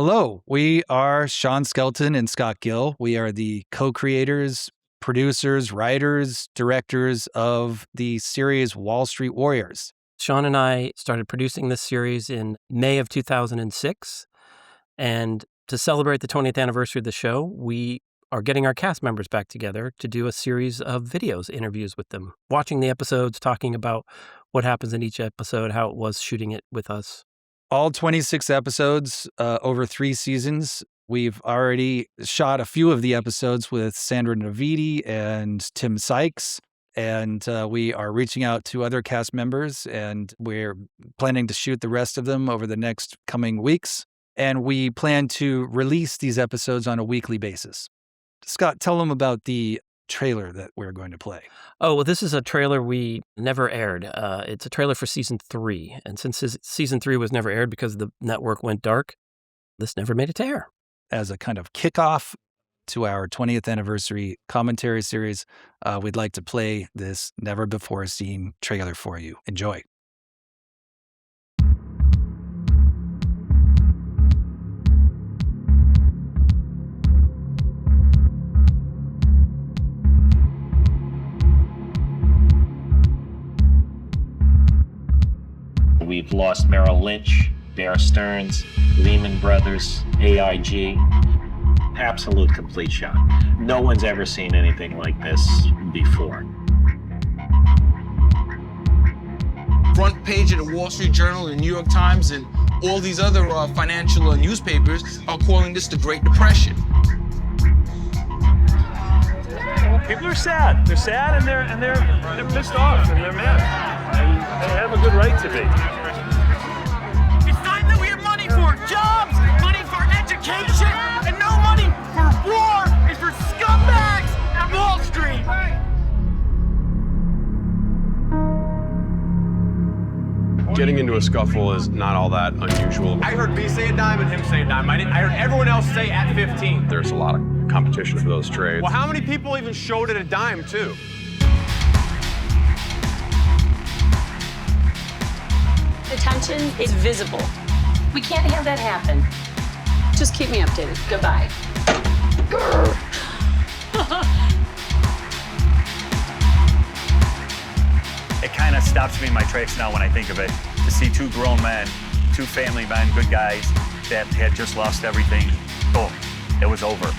Hello, we are Sean Skelton and Scott Gill. We are the co-creators, producers, writers, directors of the series Wall Street Warriors. Sean and I started producing this series in May of 2006. And to celebrate the 20th anniversary of the show, we are getting our cast members back together to do a series of videos, interviews with them, watching the episodes, talking about what happens in each episode, how it was shooting it with us. All 26 episodes over 3 seasons. We've already shot a few of the episodes with Sandra Navidi and Tim Sykes, and we are reaching out to other cast members, and we're planning to shoot the rest of them over the next coming weeks. And we plan to release these episodes on a weekly basis. Scott, tell them about the trailer that we're going to play. Oh, well, this is a trailer we never aired. It's a trailer for season 3. And since season 3 was never aired because the network went dark, this never made it to air. As a kind of kickoff to our 20th anniversary commentary series, we'd like to play this never-before-seen trailer for you. Enjoy. We've lost Merrill Lynch, Bear Stearns, Lehman Brothers, AIG. Absolute complete shock. No one's ever seen anything like this before. Front page of the Wall Street Journal, the New York Times, and all these other financial newspapers are calling this the Great Depression. People are sad. They're sad and they're pissed off and they're mad. And they have a good right to be. It's time that we have money for jobs, money for education, and no money for war and for scumbags at Wall Street. Getting into a scuffle is not all that unusual. I heard B say a dime and him say a dime. I heard everyone else say at 15. There's a lot of competition for those trades. Well, how many people even showed at a dime, too? The tension is visible. We can't have that happen. Just keep me updated. Goodbye. It kind of stops me in my tracks now when I think of it. To see 2 grown men, 2 family men, good guys, that had just lost everything. Boom, it was over.